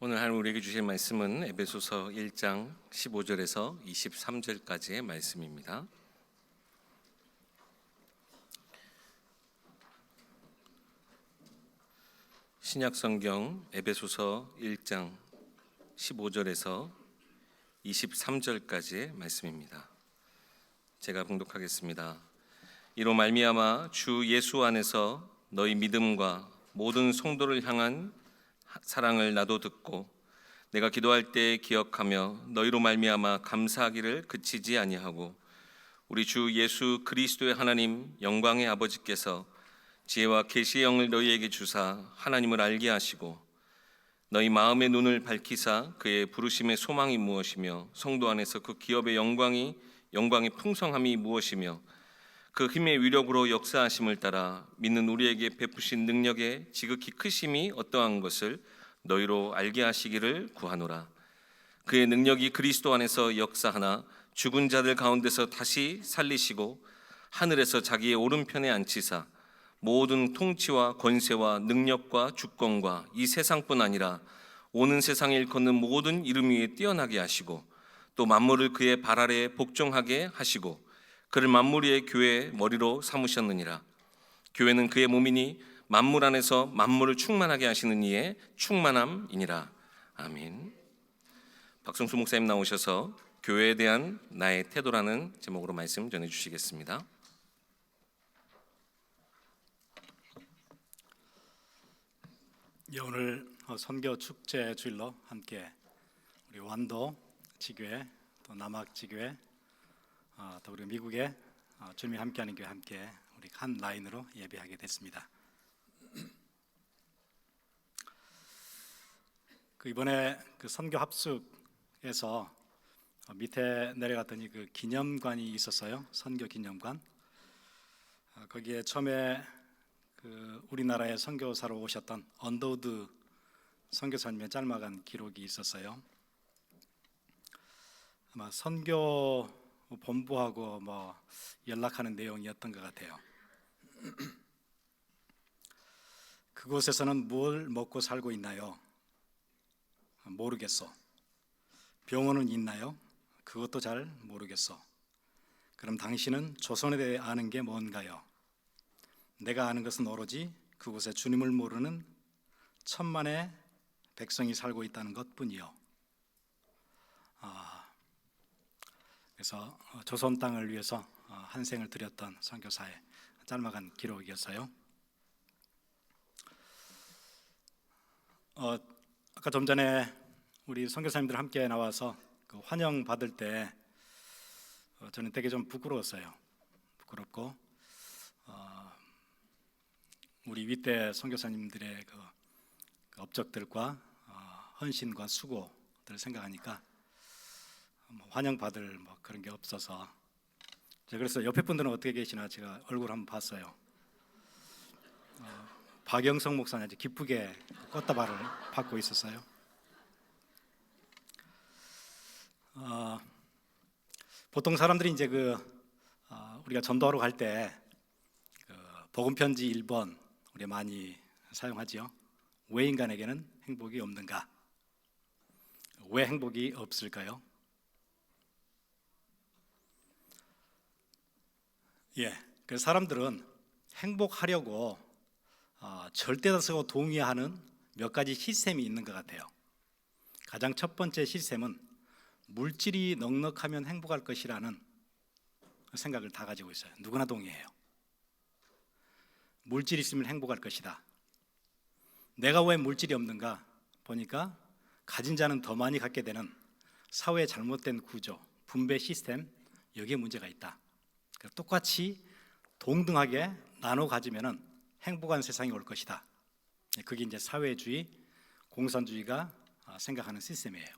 오늘 하나님 우리에게 주실 말씀은 에베소서 1장 15절에서 23절까지의 말씀입니다. 신약성경 에베소서 1장 15절에서 23절까지의 말씀입니다. 제가 봉독하겠습니다. 이로 말미암아 주 예수 안에서 너희 믿음과 모든 성도를 향한 사랑을 나도 듣고 내가 기도할 때 기억하며 너희로 말미암아 감사하기를 그치지 아니하고 우리 주 예수 그리스도의 하나님 영광의 아버지께서 지혜와 계시의 영을 너희에게 주사 하나님을 알게 하시고 너희 마음의 눈을 밝히사 그의 부르심의 소망이 무엇이며 성도 안에서 그 기업의 영광의 풍성함이 무엇이며 그 힘의 위력으로 역사하심을 따라 믿는 우리에게 베푸신 능력의 지극히 크심이 어떠한 것을 너희로 알게 하시기를 구하노라. 그의 능력이 그리스도 안에서 역사하나 죽은 자들 가운데서 다시 살리시고 하늘에서 자기의 오른편에 앉히사 모든 통치와 권세와 능력과 주권과 이 세상뿐 아니라 오는 세상에 일컫는 모든 이름 위에 뛰어나게 하시고 또 만물을 그의 발 아래에 복종하게 하시고 그를 만물 위의 교회의 머리로 삼으셨느니라. 교회는 그의 몸이니 만물 안에서 만물을 충만하게 하시는 이의 충만함이니라. 아멘. 박성수 목사님 나오셔서 교회에 대한 나의 태도라는 제목으로 말씀 전해주시겠습니다. 오늘 선교 축제 주일로 함께 우리 완도 지교회 또 남학 지교회 또 우리 미국에 주님이 함께하는 교회 함께 우리 한 라인으로 예배하게 됐습니다. 이번에 선교 합숙에서 밑에 내려갔더니 그 기념관이 있었어요. 선교 기념관. 거기에 처음에 우리나라에 선교사로 오셨던 언더우드 선교사님의 짤막한 기록이 있었어요. 아마 선교 본부하고 연락하는 내용이었던 것 같아요. 그곳에서는 뭘 먹고 살고 있나요? 모르겠어. 병원은 있나요? 그것도 잘 모르겠어. 그럼 당신은 조선에 대해 아는 게 뭔가요? 내가 아는 것은 오로지 그곳에 주님을 모르는 천만의 백성이 살고 있다는 것뿐이요. 그래서 조선 땅을 위해서 한 생을 드렸던 선교사의 짤막한 기록이었어요. 아까 좀 전에 우리 선교사님들 함께 나와서 환영 받을 때 저는 되게 좀 부끄러웠어요. 부끄럽고 우리 윗대 선교사님들의 그 업적들과 헌신과 수고들을 생각하니까 환영받을 그런 게 없어서 그래서 옆에 분들은 어떻게 계시나 제가 얼굴 한번 봤어요. 박영성 목사님 아주 기쁘게 꽃다발을 받고 있었어요. 보통 사람들이 이제 우리가 전도하러 갈 때 복음 편지 1번 우리 많이 사용하지요. 왜 인간에게는 행복이 없는가? 왜 행복이 없을까요? 그래서 사람들은 행복하려고 절대다수가 동의하는 몇 가지 시스템이 있는 것 같아요. 가장 첫 번째 시스템은 물질이 넉넉하면 행복할 것이라는 생각을 다 가지고 있어요. 누구나 동의해요. 물질이 있으면 행복할 것이다. 내가 왜 물질이 없는가 보니까 가진 자는 더 많이 갖게 되는 사회의 잘못된 구조, 분배 시스템, 여기에 문제가 있다. 똑같이 동등하게 나눠 가지면 행복한 세상이 올 것이다. 그게 이제 사회주의, 공산주의가 생각하는 시스템이에요.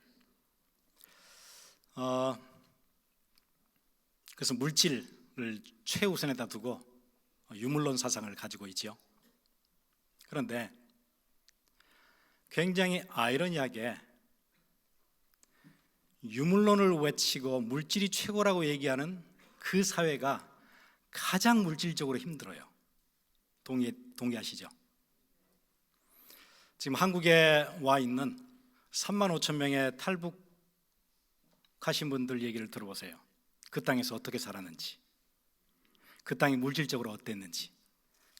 그래서 물질을 최우선에다 두고 유물론 사상을 가지고 있지요. 그런데 굉장히 아이러니하게 유물론을 외치고 물질이 최고라고 얘기하는 그 사회가 가장 물질적으로 힘들어요. 동의하시죠? 지금 한국에 와 있는 3만 5천 명의 탈북하신 분들 얘기를 들어보세요. 그 땅에서 어떻게 살았는지, 그 땅이 물질적으로 어땠는지.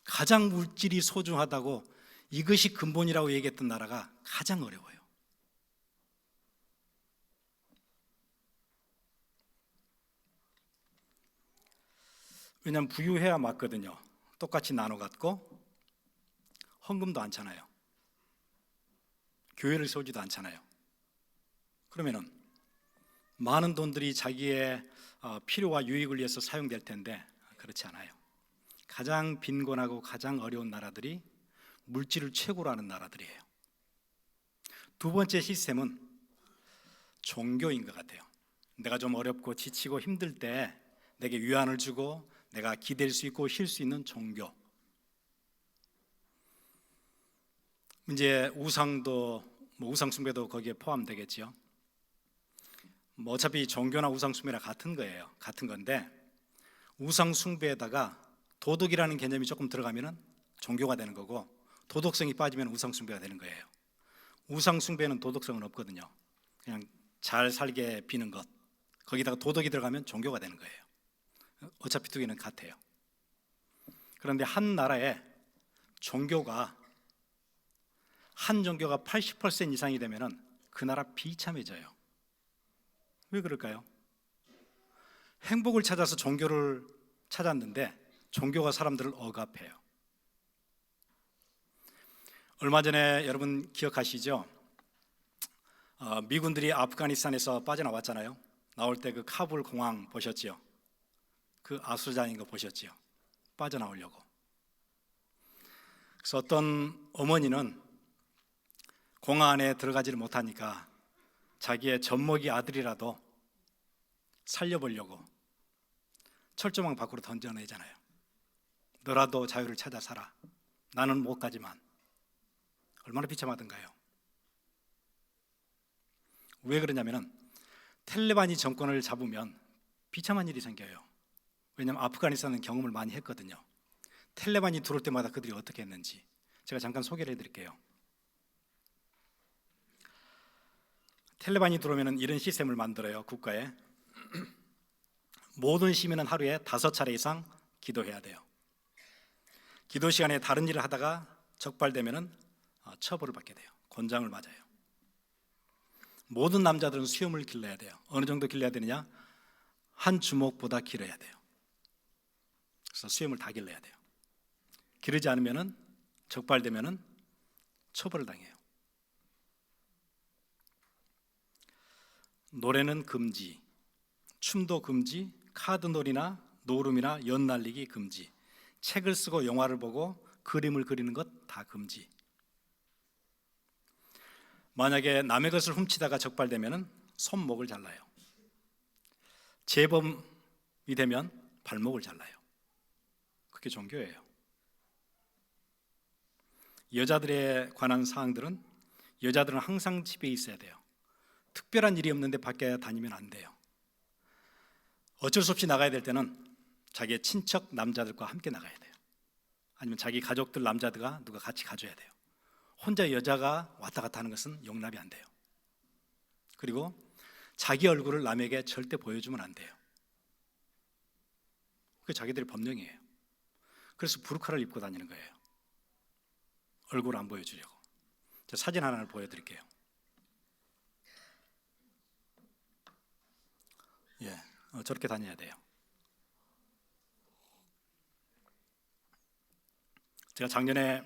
가장 물질이 소중하다고, 이것이 근본이라고 얘기했던 나라가 가장 어려워요. 왜냐하면 부유해야 맞거든요. 똑같이 나눠 갖고 헌금도 않잖아요. 교회를 세우지도 않잖아요. 그러면은 많은 돈들이 자기의 필요와 유익을 위해서 사용될 텐데 그렇지 않아요. 가장 빈곤하고 가장 어려운 나라들이 물질을 최고로 하는 나라들이에요. 두 번째 시스템은 종교인 것 같아요. 내가 좀 어렵고 지치고 힘들 때 내게 위안을 주고 내가 기댈 수 있고 쉴 수 있는 종교. 이제 우상도 우상 숭배도 거기에 포함되겠죠. 어차피 종교나 우상 숭배나 같은 거예요. 같은 건데 우상 숭배에다가 도덕이라는 개념이 조금 들어가면은 종교가 되는 거고, 도덕성이 빠지면 우상 숭배가 되는 거예요. 우상 숭배는 도덕성은 없거든요. 그냥 잘 살게 비는 것. 거기다가 도덕이 들어가면 종교가 되는 거예요. 어차피 두 개는 같아요. 그런데 한 나라에 종교가 한 종교가 80% 이상이 되면은 그 나라 비참해져요. 왜 그럴까요? 행복을 찾아서 종교를 찾았는데 종교가 사람들을 억압해요. 얼마 전에 여러분 기억하시죠? 미군들이 아프가니스탄에서 빠져나왔잖아요. 나올 때 그 카불 공항 보셨죠? 그 아수라장인 거 보셨죠? 빠져나오려고. 그래서 어떤 어머니는 공항 안에 들어가지를 못하니까 자기의 젖먹이 아들이라도 살려보려고 철조망 밖으로 던져내잖아요. 너라도 자유를 찾아 살아. 나는 못 가지만. 얼마나 비참하던가요? 왜 그러냐면은 텔레반이 정권을 잡으면 비참한 일이 생겨요. 왜냐하면 아프가니스탄은 경험을 많이 했거든요. 텔레반이 들어올 때마다 그들이 어떻게 했는지 제가 잠깐 소개를 해드릴게요. 텔레반이 들어오면 이런 시스템을 만들어요. 국가에 모든 시민은 하루에 5차례 이상 기도해야 돼요. 기도 시간에 다른 일을 하다가 적발되면 처벌을 받게 돼요. 권장을 맞아요. 모든 남자들은 수염을 길러야 돼요. 어느 정도 길러야 되느냐? 한 주먹보다 길어야 돼요. 그래서 수염을 다 길러야 돼요. 기르지 않으면 적발되면 처벌을 당해요. 노래는 금지, 춤도 금지, 카드놀이나 노름이나 연날리기 금지, 책을 쓰고 영화를 보고 그림을 그리는 것 다 금지. 만약에 남의 것을 훔치다가 적발되면 손목을 잘라요. 재범이 되면 발목을 잘라요. 그게 종교예요. 여자들에 관한 사항들은 여자들은 항상 집에 있어야 돼요. 특별한 일이 없는데 밖에 다니면 안 돼요. 어쩔 수 없이 나가야 될 때는 자기의 친척 남자들과 함께 나가야 돼요. 아니면 자기 가족들 남자들과 누가 같이 가줘야 돼요. 혼자 여자가 왔다 갔다 하는 것은 용납이 안 돼요. 그리고 자기 얼굴을 남에게 절대 보여주면 안 돼요. 그게 자기들의 법령이에요. 그래서 부르카를 입고 다니는 거예요. 얼굴을 안 보여주려고. 제가 사진 하나를 보여드릴게요. 저렇게 다녀야 돼요. 제가 작년에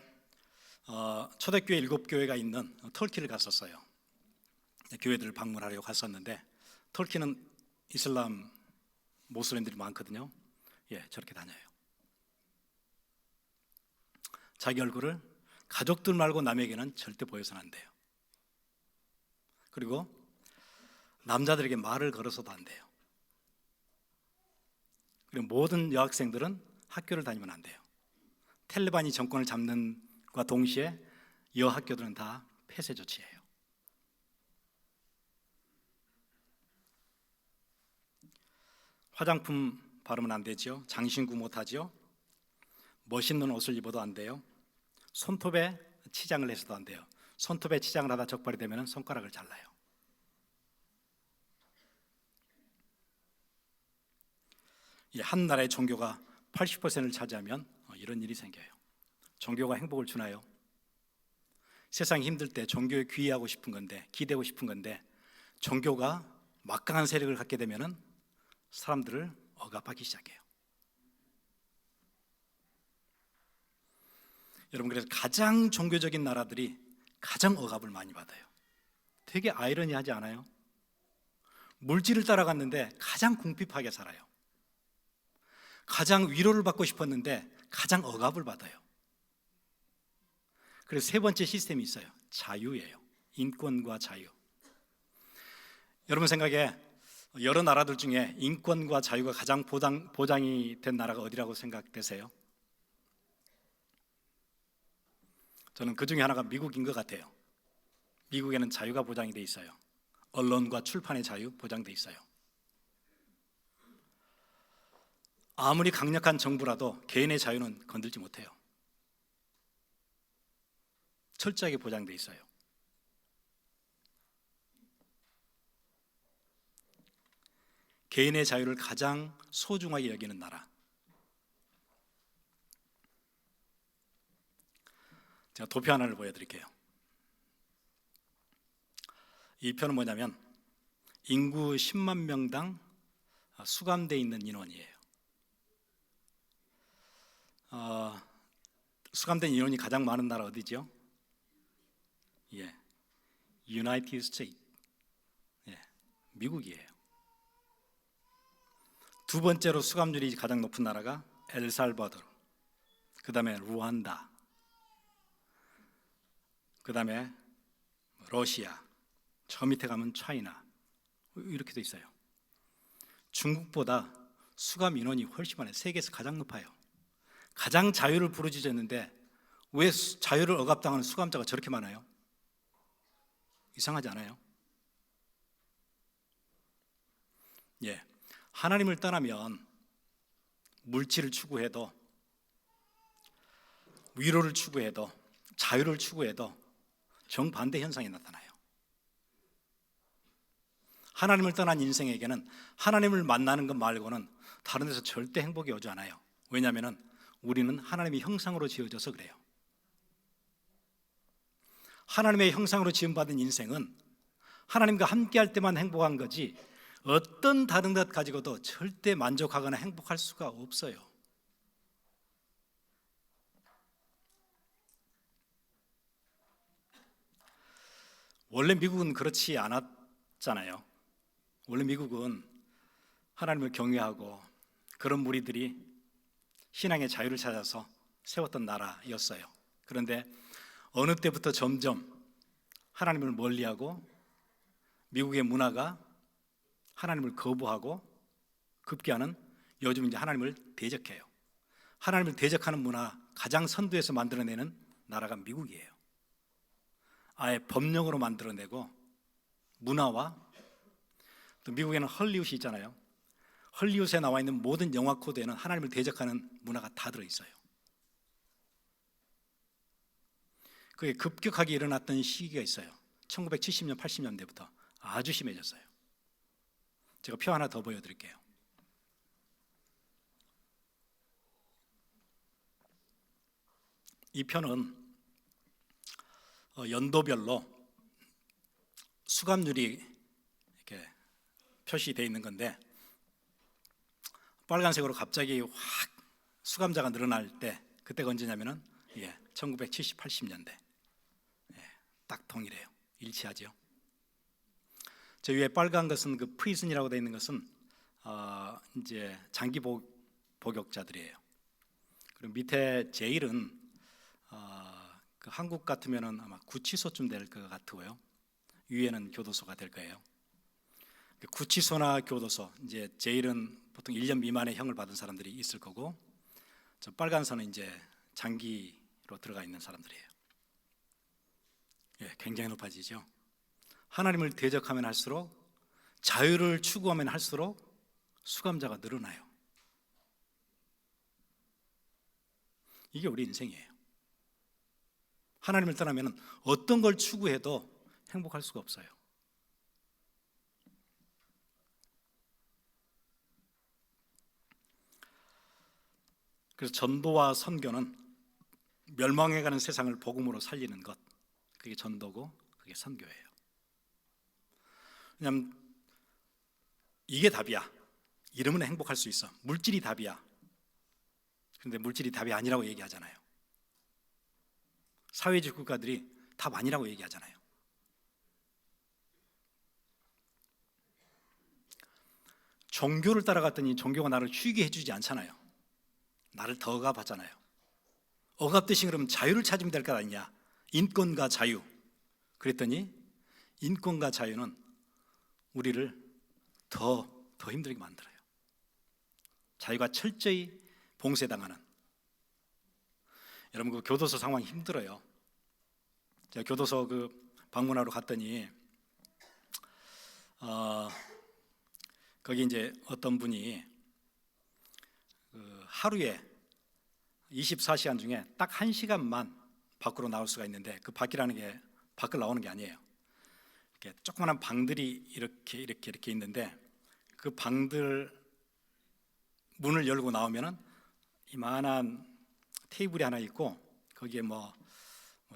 초대교회 7교회가 있는 터키를 갔었어요. 교회들을 방문하려고 갔었는데 터키는 이슬람 모슬림들이 많거든요. 저렇게 다녀요. 자기 얼굴을 가족들 말고 남에게는 절대 보여서는 안 돼요. 그리고 남자들에게 말을 걸어서도 안 돼요. 그리고 모든 여학생들은 학교를 다니면 안 돼요. 텔레반이 정권을 잡는 것과 동시에 여학교들은 다 폐쇄 조치예요. 화장품 바르면 안 되죠. 장신구 못 하죠. 멋있는 옷을 입어도 안 돼요. 손톱에 치장을 해서도 안 돼요. 손톱에 치장을 하다 적발이 되면 손가락을 잘라요. 한 나라의 종교가 80%를 차지하면 이런 일이 생겨요. 종교가 행복을 주나요? 세상이 힘들 때 종교에 귀의하고 싶은 건데, 기대고 싶은 건데, 종교가 막강한 세력을 갖게 되면 사람들을 억압하기 시작해요. 여러분, 그래서 가장 종교적인 나라들이 가장 억압을 많이 받아요. 되게 아이러니하지 않아요? 물질을 따라갔는데 가장 궁핍하게 살아요. 가장 위로를 받고 싶었는데 가장 억압을 받아요. 그래서 세 번째 시스템이 있어요. 자유예요. 인권과 자유. 여러분 생각에 여러 나라들 중에 인권과 자유가 가장 보장이 된 나라가 어디라고 생각되세요? 저는 그 중에 하나가 미국인 것 같아요. 미국에는 자유가 보장이 돼 있어요. 언론과 출판의 자유 보장돼 있어요. 아무리 강력한 정부라도 개인의 자유는 건들지 못해요. 철저하게 보장돼 있어요. 개인의 자유를 가장 소중하게 여기는 나라. 제가 도표 하나를 보여드릴게요. 이 표는 뭐냐면 인구 10만 명당 수감되어 있는 인원이에요. 수감된 인원이 가장 많은 나라 어디죠? 유나이티드 스테이트. 미국이에요. 두 번째로 수감률이 가장 높은 나라가 엘살바도르, 그 다음에 루안다, 그 다음에 러시아, 저 밑에 가면 차이나, 이렇게 돼 있어요. 중국보다 수감 인원이 훨씬 많아요. 세계에서 가장 높아요. 가장 자유를 부르짖었는데 왜 자유를 억압당하는 수감자가 저렇게 많아요? 이상하지 않아요? 하나님을 떠나면 물질을 추구해도, 위로를 추구해도, 자유를 추구해도 정반대 현상이 나타나요. 하나님을 떠난 인생에게는 하나님을 만나는 것 말고는 다른 데서 절대 행복이 오지 않아요. 왜냐하면 우리는 하나님의 형상으로 지어져서 그래요. 하나님의 형상으로 지음받은 인생은 하나님과 함께할 때만 행복한 거지 어떤 다른 것 가지고도 절대 만족하거나 행복할 수가 없어요. 원래 미국은 그렇지 않았잖아요. 원래 미국은 하나님을 경외하고 그런 무리들이 신앙의 자유를 찾아서 세웠던 나라였어요. 그런데 어느 때부터 점점 하나님을 멀리하고 미국의 문화가 하나님을 거부하고 급기야는 요즘 이제 하나님을 대적해요. 하나님을 대적하는 문화 가장 선두에서 만들어내는 나라가 미국이에요. 아예 법령으로 만들어내고 문화와, 또 미국에는 헐리우드이 있잖아요. 헐리우드에 나와 있는 모든 영화 코드에는 하나님을 대적하는 문화가 다 들어있어요. 그게 급격하게 일어났던 시기가 있어요. 1970년, 80년대부터 아주 심해졌어요. 제가 표 하나 더 보여드릴게요. 이 표는 연도별로 수감률이 이렇게 표시되어 있는 건데, 빨간색으로 갑자기 확 수감자가 늘어날 때, 그때가 언제냐면은 1970, 80년대. 딱 동일해요. 일치하죠. 저 위에 빨간 것은 그 프리즌이라고 되어 있는 것은 이제 장기 복역자들이에요. 그리고 밑에 제일은 그 한국 같으면은 아마 구치소쯤 될 것 같고요. 위에는 교도소가 될 거예요. 구치소나 교도소, 이제 제일은 보통 1년 미만의 형을 받은 사람들이 있을 거고, 저 빨간 선은 이제 장기로 들어가 있는 사람들이에요. 굉장히 높아지죠. 하나님을 대적하면 할수록, 자유를 추구하면 할수록 수감자가 늘어나요. 이게 우리 인생이에요. 하나님을 떠나면 어떤 걸 추구해도 행복할 수가 없어요. 그래서 전도와 선교는 멸망해가는 세상을 복음으로 살리는 것, 그게 전도고 그게 선교예요. 왜냐하면 이게 답이야. 이러면 행복할 수 있어. 물질이 답이야. 그런데 물질이 답이 아니라고 얘기하잖아요. 사회주의 국가들이 답 아니라고 얘기하잖아요. 종교를 따라갔더니 종교가 나를 휴게 해주지 않잖아요. 나를 더 억압하잖아요. 억압 대신 그러면 자유를 찾으면 될 것 아니냐. 인권과 자유. 그랬더니 인권과 자유는 우리를 더 힘들게 만들어요. 자유가 철저히 봉쇄당하는. 여러분 그 교도소 상황이 힘들어요. 제가 교도소 방문하러 갔더니 거기 이제 어떤 분이 하루에 24시간 중에 딱 1시간만 밖으로 나올 수가 있는데, 그 밖이라는 게 밖을 나오는 게 아니에요. 이렇게 조그마한 방들이 이렇게 있는데, 그 방들 문을 열고 나오면은 이만한 테이블이 하나 있고, 거기에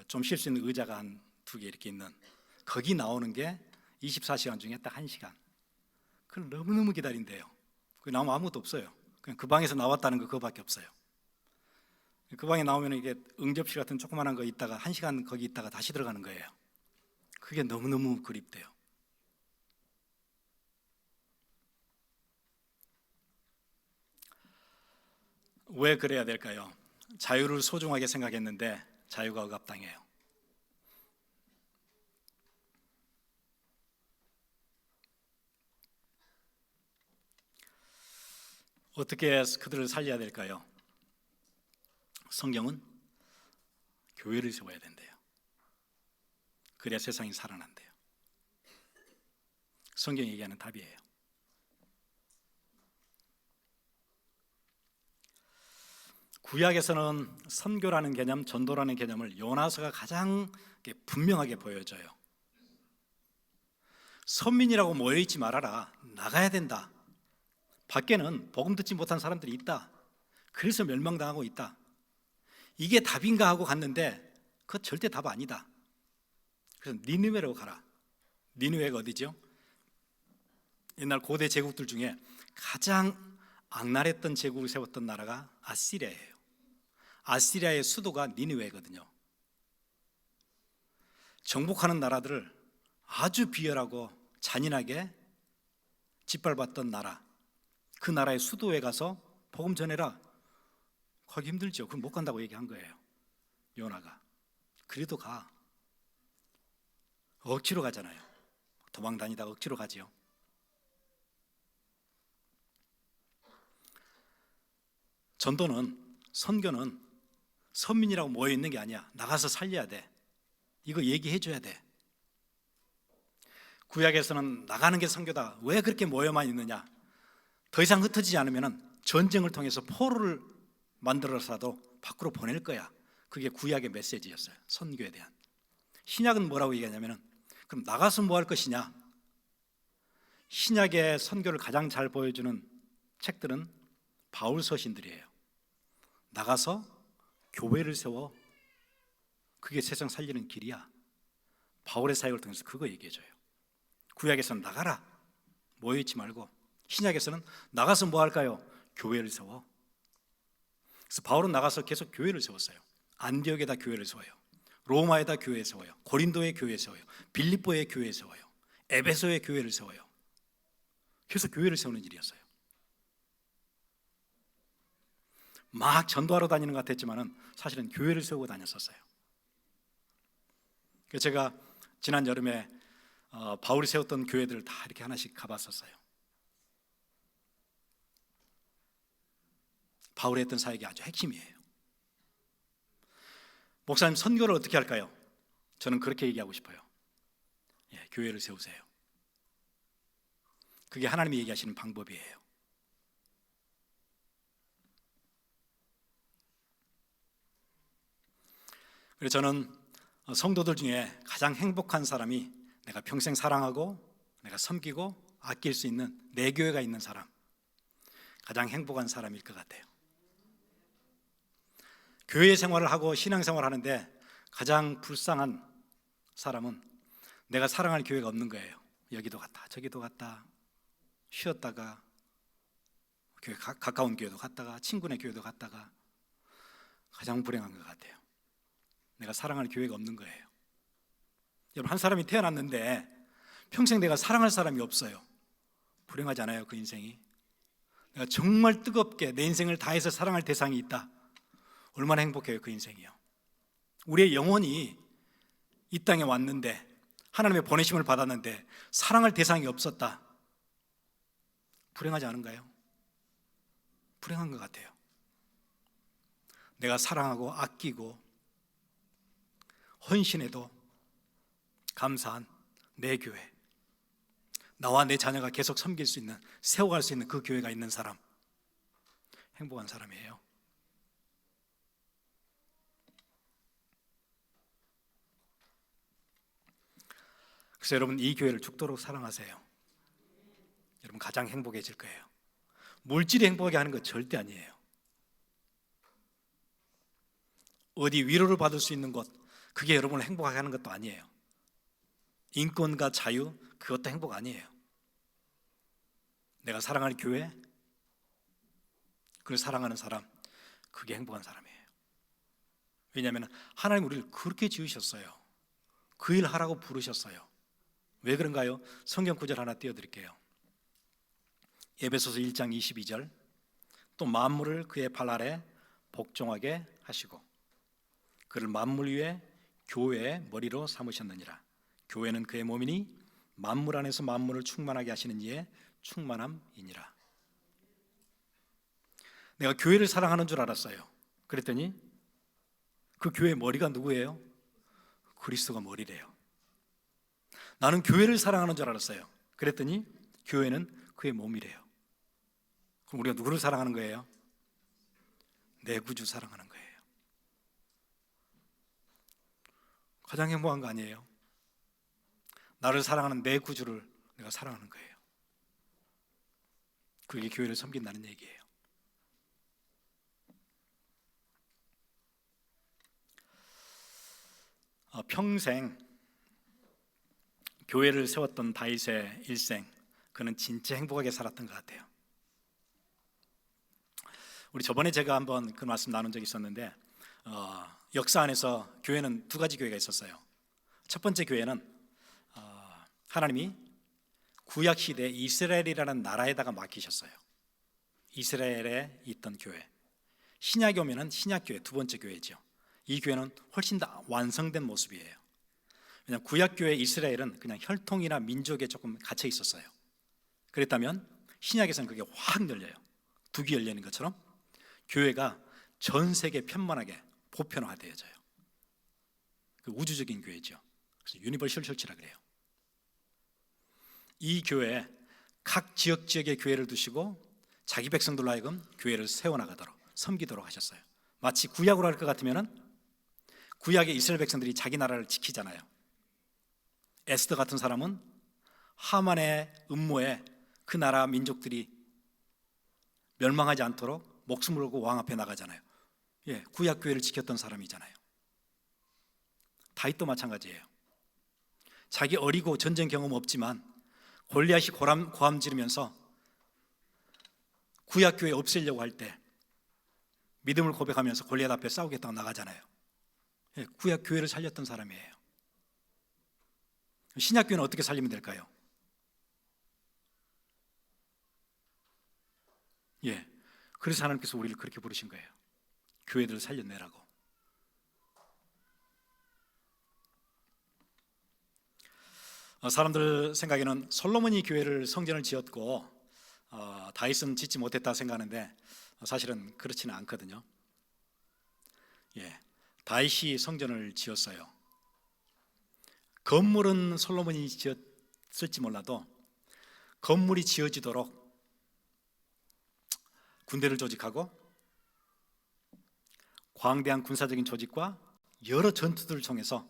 좀 쉴 수 있는 의자가 한 2개 이렇게 있는, 거기 나오는 게 24시간 중에 딱 1시간. 그걸 너무너무 기다린대요. 거기 나오면 아무것도 없어요. 그냥 그 방에서 나왔다는 거 그거밖에 없어요. 그 방에 나오면 이게 응접실 같은 조그만한 거 있다가 1시간 거기 있다가 다시 들어가는 거예요. 그게 너무너무 그립대요. 왜 그래야 될까요? 자유를 소중하게 생각했는데 자유가 억압당해요. 어떻게 그들을 살려야 될까요? 성경은 교회를 세워야 된대요. 그래야 세상이 살아난대요. 성경이 얘기하는 답이에요. 구약에서는 선교라는 개념, 전도라는 개념을 요나서가 가장 분명하게 보여줘요. 선민이라고 모여있지 말아라. 나가야 된다. 밖에는 복음 듣지 못한 사람들이 있다. 그래서 멸망당하고 있다. 이게 답인가 하고 갔는데 그거 절대 답 아니다. 그래서 니느웨로 가라. 니느웨가 어디죠? 옛날 고대 제국들 중에 가장 악랄했던 제국을 세웠던 나라가 아시리아예요. 아시리아의 수도가 니느웨거든요. 정복하는 나라들을 아주 비열하고 잔인하게 짓밟았던 나라, 그 나라의 수도에 가서 복음 전해라. 가기 힘들죠. 그럼 못 간다고 얘기한 거예요, 요나가. 그래도 가. 억지로 가잖아요. 도망 다니다가 억지로 가지요. 전도는, 선교는 선민이라고 모여 있는 게 아니야. 나가서 살려야 돼. 이거 얘기해 줘야 돼. 구약에서는 나가는 게 선교다. 왜 그렇게 모여만 있느냐? 더 이상 흩어지지 않으면 전쟁을 통해서 포로를 만들어서라도 밖으로 보낼 거야. 그게 구약의 메시지였어요. 선교에 대한. 신약은 뭐라고 얘기하냐면, 그럼 나가서 뭐 할 것이냐? 신약의 선교를 가장 잘 보여주는 책들은 바울 서신들이에요. 나가서 교회를 세워. 그게 세상 살리는 길이야. 바울의 사역을 통해서 그거 얘기해줘요. 구약에서는 나가라. 모여있지 말고. 신약에서는 나가서 뭐 할까요? 교회를 세워. 그래서 바울은 나가서 계속 교회를 세웠어요. 안디옥에다 교회를 세워요. 로마에다 교회 세워요. 고린도에 교회 세워요. 빌립보에 교회 세워요. 에베소에 교회를 세워요. 계속 교회를 세우는 일이었어요. 막 전도하러 다니는 것 같았지만은 사실은 교회를 세우고 다녔었어요. 그래서 제가 지난 여름에 바울이 세웠던 교회들을 다 이렇게 하나씩 가봤었어요. 바울이 했던 사역이 아주 핵심이에요. 목사님, 선교를 어떻게 할까요? 저는 그렇게 얘기하고 싶어요. 교회를 세우세요. 그게 하나님이 얘기하시는 방법이에요. 그래서 저는 성도들 중에 가장 행복한 사람이 내가 평생 사랑하고 내가 섬기고 아낄 수 있는 내 교회가 있는 사람, 가장 행복한 사람일 것 같아요. 교회 생활을 하고 신앙생활을 하는데 가장 불쌍한 사람은 내가 사랑할 교회가 없는 거예요. 여기도 갔다 저기도 갔다 쉬었다가 교회 가까운 교회도 갔다가 친구네 교회도 갔다가 가장 불행한 것 같아요. 내가 사랑할 교회가 없는 거예요. 여러분, 한 사람이 태어났는데 평생 내가 사랑할 사람이 없어요. 불행하지 않아요? 그 인생이. 내가 정말 뜨겁게 내 인생을 다해서 사랑할 대상이 있다. 얼마나 행복해요, 그 인생이요. 우리의 영혼이 이 땅에 왔는데 하나님의 보내심을 받았는데 사랑할 대상이 없었다. 불행하지 않은가요? 불행한 것 같아요. 내가 사랑하고 아끼고 헌신해도 감사한 내 교회, 나와 내 자녀가 계속 섬길 수 있는, 세워갈 수 있는 그 교회가 있는 사람, 행복한 사람이에요. 그래서 여러분, 이 교회를 죽도록 사랑하세요. 여러분 가장 행복해질 거예요. 물질이 행복하게 하는 것 절대 아니에요. 어디 위로를 받을 수 있는 곳, 그게 여러분을 행복하게 하는 것도 아니에요. 인권과 자유, 그것도 행복 아니에요. 내가 사랑하는 교회, 그걸 사랑하는 사람, 그게 행복한 사람이에요. 왜냐하면 하나님 우리를 그렇게 지으셨어요. 그 일 하라고 부르셨어요. 왜 그런가요? 성경 구절 하나 띄워드릴게요. 에베소서 1장 22절, 또 만물을 그의 발 아래 복종하게 하시고 그를 만물 위에 교회의 머리로 삼으셨느니라. 교회는 그의 몸이니 만물 안에서 만물을 충만하게 하시는 이의 충만함이니라. 내가 교회를 사랑하는 줄 알았어요. 그랬더니 그 교회의 머리가 누구예요? 그리스도가 머리래요. 나는 교회를 사랑하는 줄 알았어요. 그랬더니 교회는 그의 몸이래요. 그럼 우리가 누구를 사랑하는 거예요? 내 구주 사랑하는 거예요. 가장 행복한 거 아니에요? 나를 사랑하는 내 구주를 내가 사랑하는 거예요. 그게 교회를 섬긴다는 얘기예요. 평생 교회를 세웠던 다윗의 일생, 그는 진짜 행복하게 살았던 것 같아요. 우리 저번에 제가 한번 그 말씀 나눈 적이 있었는데 역사 안에서 교회는 두 가지 교회가 있었어요. 첫 번째 교회는 하나님이 구약 시대 이스라엘이라는 나라에다가 맡기셨어요. 이스라엘에 있던 교회. 신약이 오면은 신약 교회, 두 번째 교회죠. 이 교회는 훨씬 더 완성된 모습이에요. 왜냐하면 구약 교회 이스라엘은 그냥 혈통이나 민족에 조금 갇혀 있었어요. 그랬다면 신약에서는 그게 확 열려요. 둑이 열리는 것처럼 교회가 전 세계 편만하게 보편화되어져요. 그 우주적인 교회죠. 그래서 유니버셜 처치라 그래요. 이 교회에 각 지역의 교회를 두시고 자기 백성들로 하여금 교회를 세워나가도록 섬기도록 하셨어요. 마치 구약으로 할 것 같으면 구약의 이스라엘 백성들이 자기 나라를 지키잖아요. 에스더 같은 사람은 하만의 음모에 그 나라 민족들이 멸망하지 않도록 목숨을 걸고 왕 앞에 나가잖아요. 구약 교회를 지켰던 사람이잖아요. 다윗도 마찬가지예요. 자기 어리고 전쟁 경험 없지만 골리앗이 고함 지르면서 구약 교회 없애려고 할 때 믿음을 고백하면서 골리앗 앞에 싸우겠다고 나가잖아요. 구약 교회를 살렸던 사람이에요. 신약 교회는 어떻게 살리면 될까요? 그래서 하나님께서 우리를 그렇게 부르신 거예요. 교회들을 살려내라고. 사람들 생각에는 솔로몬이 교회를 성전을 지었고 다윗은 짓지 못했다 생각하는데 사실은 그렇지는 않거든요. 다윗이 성전을 지었어요. 건물은 솔로몬이 지었을지 몰라도 건물이 지어지도록 군대를 조직하고 광대한 군사적인 조직과 여러 전투들을 통해서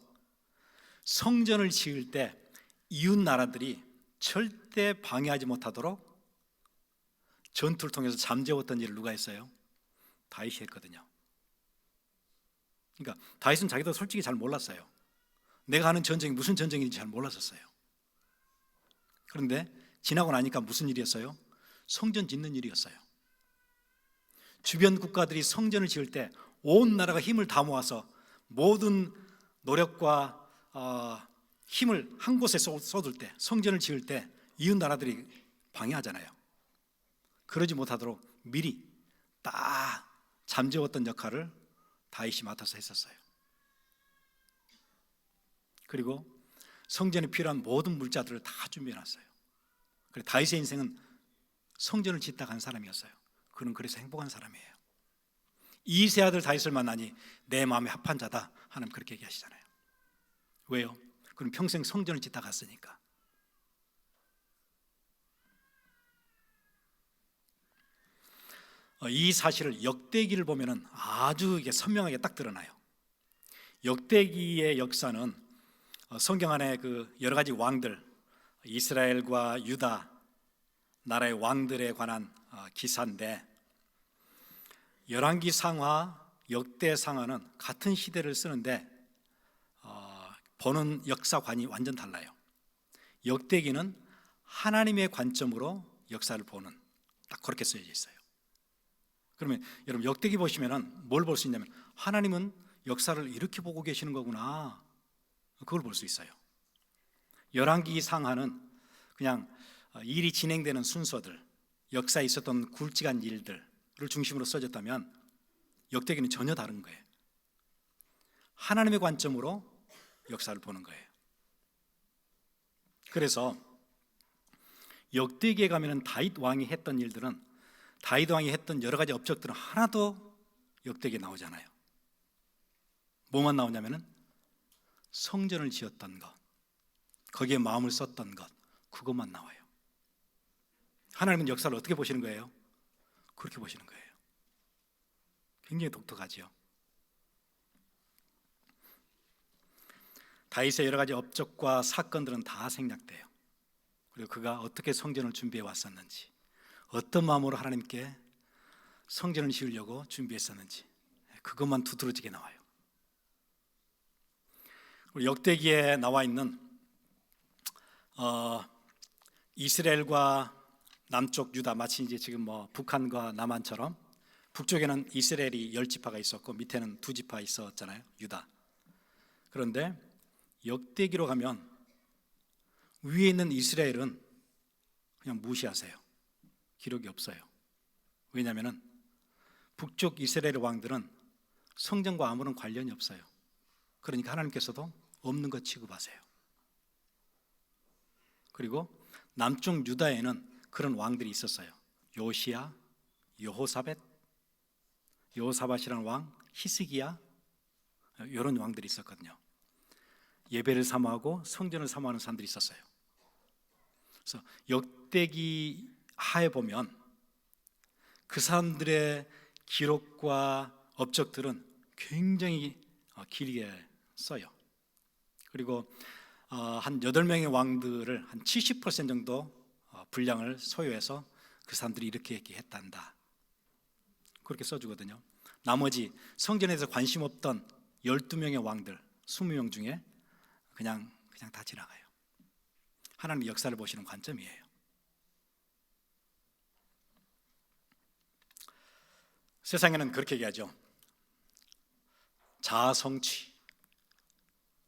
성전을 지을 때 이웃 나라들이 절대 방해하지 못하도록 전투를 통해서 잠재웠던 일을 누가 했어요? 다윗이 했거든요. 그러니까 다윗은 자기도 솔직히 잘 몰랐어요. 내가 하는 전쟁이 무슨 전쟁인지 잘 몰랐었어요. 그런데 지나고 나니까 무슨 일이었어요? 성전 짓는 일이었어요. 주변 국가들이 성전을 지을 때 온 나라가 힘을 다 모아서 모든 노력과 힘을 한 곳에 쏟을 때, 성전을 지을 때 이웃 나라들이 방해하잖아요. 그러지 못하도록 미리 딱 잠재웠던 역할을 다윗이 맡아서 했었어요. 그리고 성전에 필요한 모든 물자들을 다 준비해놨어요. 그래서 다윗의 인생은 성전을 짓다 간 사람이었어요. 그는 그래서 행복한 사람이에요. 이세 아들 다윗을 만나니 내 마음에 합한 자다, 하나님 그렇게 얘기하시잖아요. 왜요? 그는 평생 성전을 짓다 갔으니까. 이 사실을 역대기를 보면은 아주 이게 선명하게 딱 드러나요. 역대기의 역사는 성경 안에 그 여러 가지 왕들, 이스라엘과 유다 나라의 왕들에 관한 기사인데, 열왕기상하, 역대상하는 같은 시대를 쓰는데 보는 역사관이 완전 달라요. 역대기는 하나님의 관점으로 역사를 보는, 딱 그렇게 쓰여져 있어요. 그러면 여러분 역대기 보시면은 뭘 볼 수 있냐면, 하나님은 역사를 이렇게 보고 계시는 거구나, 그걸 볼 수 있어요. 열왕기상하는 그냥 일이 진행되는 순서들, 역사에 있었던 굵직한 일들을 중심으로 써졌다면, 역대기는 전혀 다른 거예요. 하나님의 관점으로 역사를 보는 거예요. 그래서 역대기에 가면은 다윗 왕이 했던 일들은, 다윗 왕이 했던 여러 가지 업적들은 하나도 역대기에 나오잖아요. 뭐만 나오냐면은 성전을 지었던 것, 거기에 마음을 썼던 것, 그것만 나와요. 하나님은 역사를 어떻게 보시는 거예요? 그렇게 보시는 거예요. 굉장히 독특하죠. 다윗의 여러 가지 업적과 사건들은 다 생략돼요. 그리고 그가 어떻게 성전을 준비해 왔었는지, 어떤 마음으로 하나님께 성전을 지으려고 준비했었는지, 그것만 두드러지게 나와요. 역대기에 나와 있는 이스라엘과 남쪽 유다, 마치 이제 지금 북한과 남한처럼 북쪽에는 이스라엘이 10지파가 있었고 밑에는 2지파 있었잖아요, 유다. 그런데 역대기로 가면 위에 있는 이스라엘은 그냥 무시하세요. 기록이 없어요. 왜냐하면 북쪽 이스라엘 왕들은 성전과 아무런 관련이 없어요. 그러니까 하나님께서도 없는 것 취급하세요. 그리고 남쪽 유다에는 그런 왕들이 있었어요. 요시야, 여호사밧이라는 왕, 히스기야, 이런 왕들이 있었거든요. 예배를 사모하고 성전을 사모하는 사람들이 있었어요. 그래서 역대기 하에 보면 그 사람들의 기록과 업적들은 굉장히 길게 써요. 그리고 한 8명의 왕들을 한 70% 정도 분량을 소유해서 그 사람들이 이렇게 했단다, 그렇게 써주거든요. 나머지 성전에서 관심 없던 12명의 왕들, 20명 중에 그냥 다 지나가요. 하나님 역사를 보시는 관점이에요. 세상에는 그렇게 얘기하죠. 자아성취,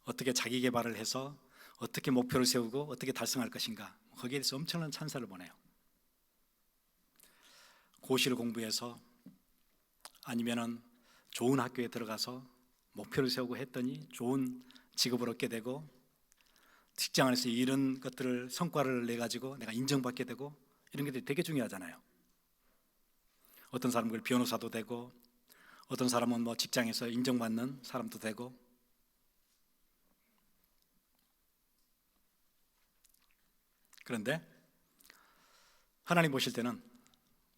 어떻게 자기 개발을 해서 어떻게 목표를 세우고 어떻게 달성할 것인가, 거기에 대해서 엄청난 찬사를 보내요. 고시를 공부해서 아니면은 좋은 학교에 들어가서 목표를 세우고 했더니 좋은 직업을 얻게 되고, 직장 안에서 이런 것들을 성과를 내 가지고 내가 인정받게 되고, 이런 게 되게 중요하잖아요. 어떤 사람은 변호사도 되고, 어떤 사람은 직장에서 인정받는 사람도 되고. 그런데 하나님 보실 때는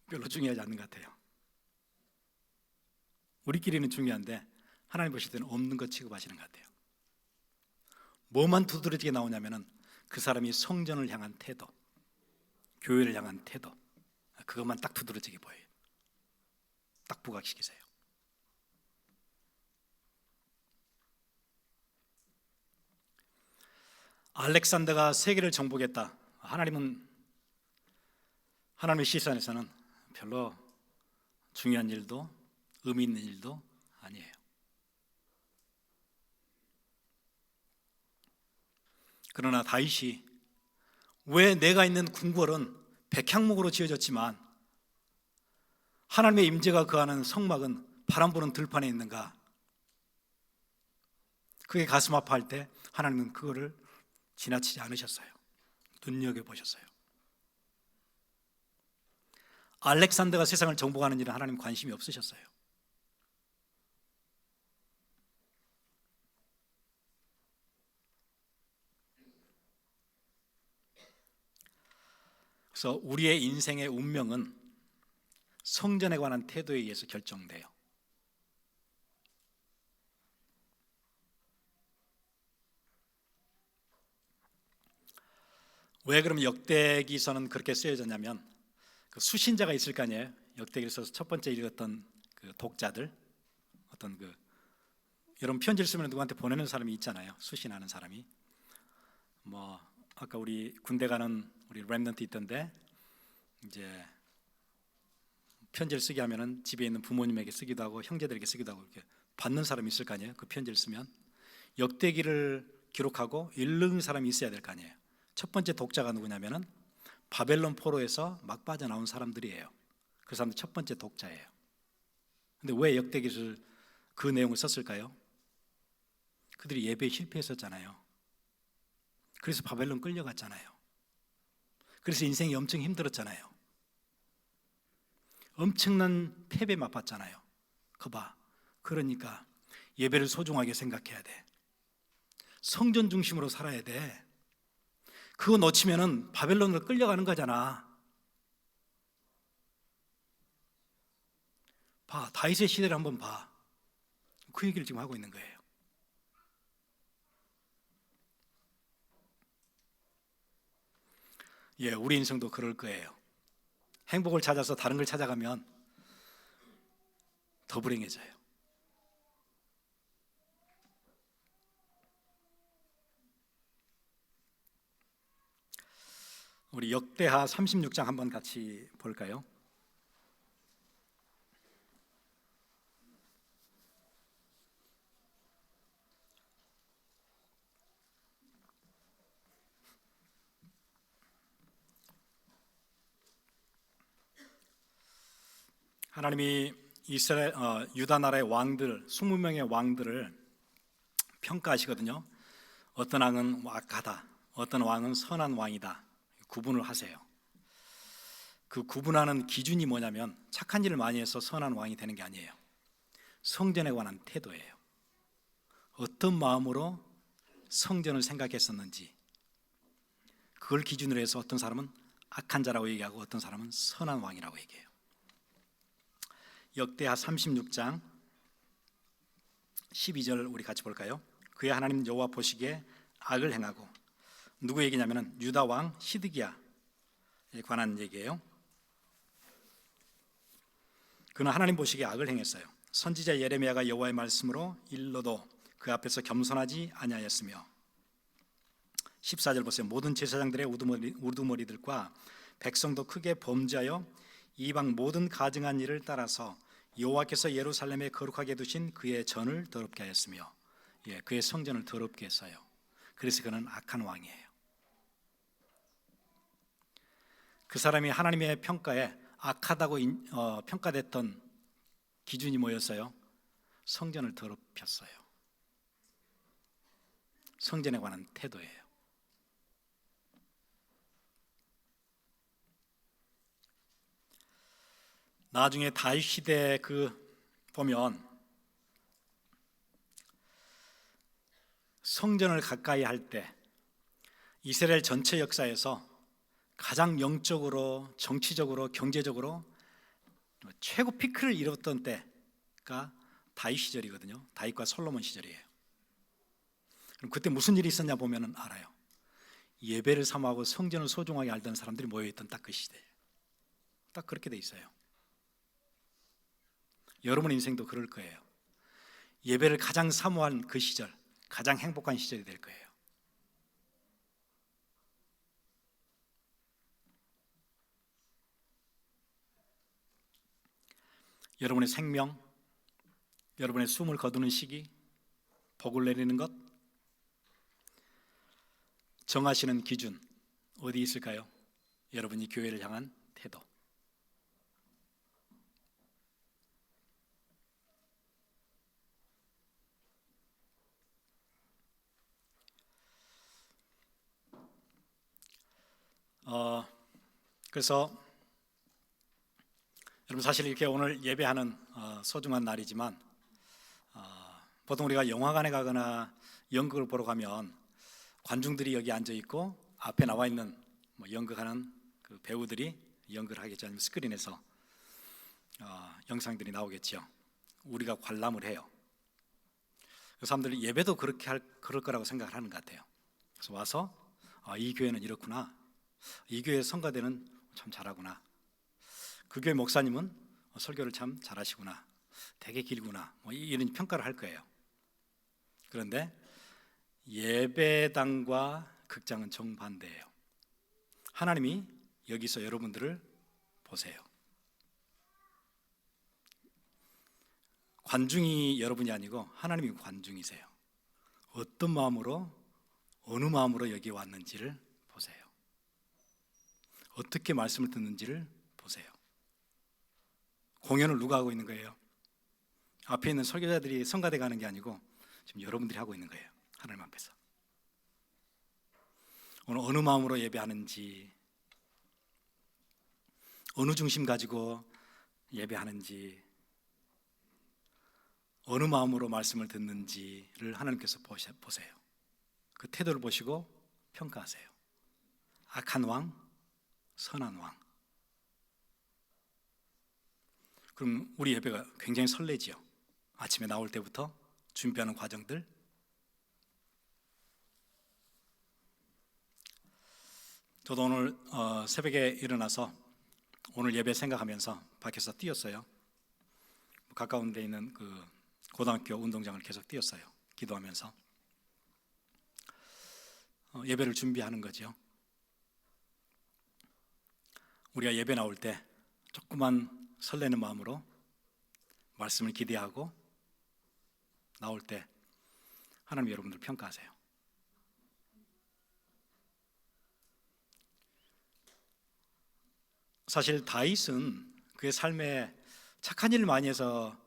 별로 중요하지 않는 것 같아요. 우리끼리는 중요한데 하나님 보실 때는 없는 것 취급하시는 것 같아요. 뭐만 두드러지게 나오냐면은 그 사람이 성전을 향한 태도, 교회를 향한 태도, 그것만 딱 두드러지게 보여요. 딱 부각시키세요. 알렉산더가 세계를 정복했다. 하나님의 시선에서는 별로 중요한 일도 의미 있는 일도 아니에요. 그러나 다윗이 왜 내가 있는 궁궐은 백향목으로 지어졌지만 하나님의 임재가 거하는 성막은 바람 부는 들판에 있는가? 그게 가슴 아파할 때 하나님은 그거를 지나치지 않으셨어요. 눈여겨보셨어요. 알렉산더가 세상을 정복하는 일은 하나님 관심이 없으셨어요. 그래서 우리의 인생의 운명은 성전에 관한 태도에 의해서 결정돼요. 왜 그럼 역대기서는 그렇게 쓰여졌냐면 그 수신자가 있을 거 아니에요. 역대기에서 첫 번째 읽었던 그 독자들, 어떤 그 여러분 편지를 쓰면 누구한테 보내는 사람이 있잖아요. 수신하는 사람이. 뭐 아까 우리 군대 가는 우리 렘넌트 있던데 이제 편지를 쓰게 하면은 집에 있는 부모님에게 쓰기도 하고 형제들에게 쓰기도 하고 이렇게 받는 사람이 있을 거 아니에요. 그 편지를 쓰면 역대기를 기록하고 읽는 사람이 있어야 될 거 아니에요. 첫 번째 독자가 누구냐면은 바벨론 포로에서 막 빠져나온 사람들이에요. 그 사람들 첫 번째 독자예요. 근데 왜 역대기를 그 내용을 썼을까요? 그들이 예배에 실패했었잖아요. 그래서 바벨론 끌려갔잖아요. 그래서 인생이 엄청 힘들었잖아요. 엄청난 패배 맛봤잖아요. 거봐. 그러니까 예배를 소중하게 생각해야 돼. 성전 중심으로 살아야 돼. 그거 놓치면은 바벨론으로 끌려가는 거잖아. 봐, 다윗의 시대를 한번 봐. 그 얘기를 지금 하고 있는 거예요. 예, 우리 인생도 그럴 거예요. 행복을 찾아서 다른 걸 찾아가면 더 불행해져요. 우리 역대하 36장 한번 같이 볼까요? 하나님이 유다 나라의 왕들 20명의 왕들을 평가하시거든요. 어떤 왕은 악하다, 어떤 왕은 선한 왕이다 구분을 하세요. 그 구분하는 기준이 뭐냐면 착한 일을 많이 해서 선한 왕이 되는 게 아니에요. 성전에 관한 태도예요. 어떤 마음으로 성전을 생각했었는지 그걸 기준으로 해서 어떤 사람은 악한 자라고 얘기하고 어떤 사람은 선한 왕이라고 얘기해요. 역대하 36장 12절 우리 같이 볼까요? 그의 하나님 여호와 보시기에 악을 행하고, 누구 얘기냐면 유다 왕 시드기야에 관한 얘기예요. 그는 하나님 보시기에 악을 행했어요. 선지자 예레미야가 여호와의 말씀으로 일러도 그 앞에서 겸손하지 아니하였으며. 14절 보세요. 모든 제사장들의 우두머리들과 백성도 크게 범죄하여 이방 모든 가증한 일을 따라서 여호와께서 예루살렘에 거룩하게 두신 그의 전을 더럽게 하였으며, 그의 성전을 더럽게 했어요. 그래서 그는 악한 왕이에요. 그 사람이 하나님의 평가에 악하다고 평가됐던 기준이 뭐였어요? 성전을 더럽혔어요. 성전에 관한 태도예요. 나중에 다윗 시대 보면 성전을 가까이 할 때 이스라엘 전체 역사에서 가장 영적으로, 정치적으로, 경제적으로 최고 피크를 이뤘던 때가 다윗 시절이거든요. 다윗과 솔로몬 시절이에요. 그럼 그때 무슨 일이 있었냐 보면 알아요. 예배를 사모하고 성전을 소중하게 알던 사람들이 모여있던 딱 그 시대예요. 딱 그렇게 돼 있어요. 여러분 인생도 그럴 거예요. 예배를 가장 사모한 그 시절, 가장 행복한 시절이 될 거예요. 여러분의 생명, 여러분의 숨을 거두는 시기, 복을 내리는 것, 정하시는 기준 어디 있을까요? 여러분이 교회를 향한 태도. 그래서 여러분 사실 이렇게 오늘 예배하는 소중한 날이지만 보통 우리가 영화관에 가거나 연극을 보러 가면 관중들이 여기 앉아 있고 앞에 나와 있는 연극하는 그 배우들이 연극을 하겠죠. 아니면 스크린에서 영상들이 나오겠죠. 우리가 관람을 해요. 그 사람들이 예배도 그럴 거라고 생각을 하는 것 같아요. 그래서 와서 이 교회는 이렇구나, 이 교회 성가대는 참 잘하구나, 그 교회 목사님은 설교를 참 잘하시구나, 되게 길구나, 이런 평가를 할 거예요. 그런데 예배당과 극장은 정반대예요. 하나님이 여기서 여러분들을 보세요. 관중이 여러분이 아니고 하나님이 관중이세요. 어떤 마음으로, 어느 마음으로 여기 왔는지를 보세요. 어떻게 말씀을 듣는지를 보세요. 공연을 누가 하고 있는 거예요? 앞에 있는 설교자들이 성가대 가는 게 아니고 지금 여러분들이 하고 있는 거예요. 하나님 앞에서. 오늘 어느 마음으로 예배하는지, 어느 중심 가지고 예배하는지, 어느 마음으로 말씀을 듣는지를 하나님께서 보세요. 그 태도를 보시고 평가하세요. 악한 왕, 선한 왕. 그럼 우리 예배가 굉장히 설레지요. 아침에 나올 때부터 준비하는 과정들. 저도 오늘 새벽에 일어나서 오늘 예배 생각하면서 밖에서 뛰었어요. 가까운 데 있는 그 고등학교 운동장을 계속 뛰었어요. 기도하면서 예배를 준비하는 거죠. 우리가 예배 나올 때 조그만 설레는 마음으로 말씀을 기대하고 나올 때 하나님 여러분들 평가하세요. 사실 다윗은 그의 삶에 착한 일을 많이 해서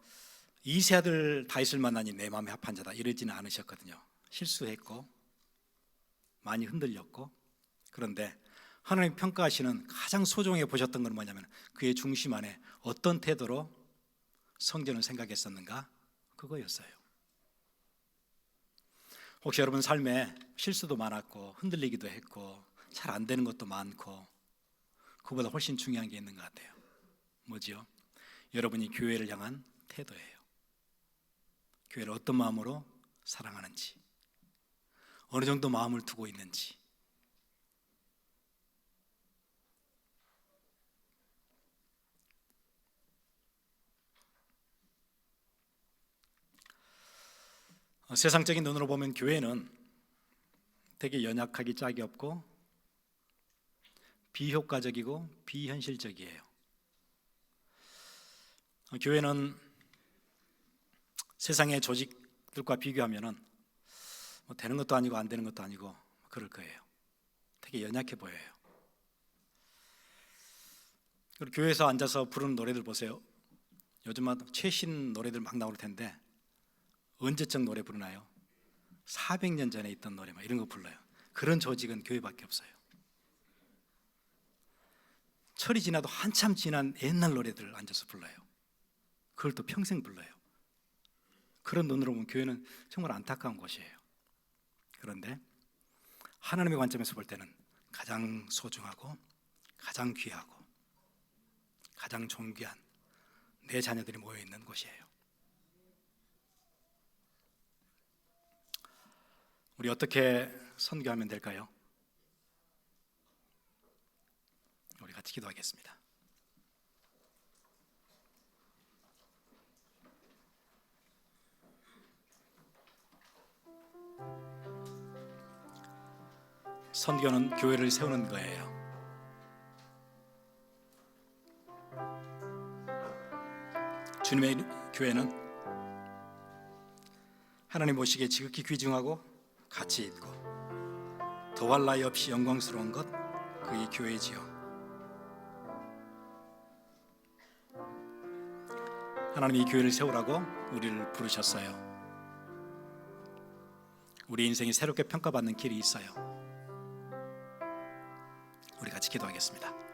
이세 아들 다윗을 만나니 내 마음에 합한 자다 이러지는 않으셨거든요. 실수했고 많이 흔들렸고, 그런데 하나님 평가하시는 가장 소중하게 보셨던 건 뭐냐면 그의 중심 안에 어떤 태도로 성전을 생각했었는가, 그거였어요. 혹시 여러분 삶에 실수도 많았고 흔들리기도 했고 잘 안 되는 것도 많고 그보다 훨씬 중요한 게 있는 것 같아요. 뭐지요? 여러분이 교회를 향한 태도예요. 교회를 어떤 마음으로 사랑하는지, 어느 정도 마음을 두고 있는지. 세상적인 눈으로 보면 교회는 되게 연약하기 짝이 없고 비효과적이고 비현실적이에요. 교회는 세상의 조직들과 비교하면 되는 것도 아니고 안 되는 것도 아니고 그럴 거예요. 되게 연약해 보여요. 그리고 교회에서 앉아서 부르는 노래들 보세요. 요즘은 최신 노래들 막 나올 텐데 언제적 노래 부르나요? 400년 전에 있던 노래 막 이런 거 불러요. 그런 조직은 교회밖에 없어요. 철이 지나도 한참 지난 옛날 노래들을 앉아서 불러요. 그걸 또 평생 불러요. 그런 눈으로 보면 교회는 정말 안타까운 곳이에요. 그런데 하나님의 관점에서 볼 때는 가장 소중하고 가장 귀하고 가장 존귀한 내 자녀들이 모여 있는 곳이에요. 우리 어떻게 선교하면 될까요? 우리 같이 기도하겠습니다. 선교는 교회를 세우는 거예요. 주님의 교회는 하나님 보시기에 지극히 귀중하고 가치 있고 더할 나위 없이 영광스러운 것, 그게 교회지요. 하나님이 이 교회를 세우라고 우리를 부르셨어요. 우리 인생이 새롭게 평가받는 길이 있어요. 우리 같이 기도하겠습니다.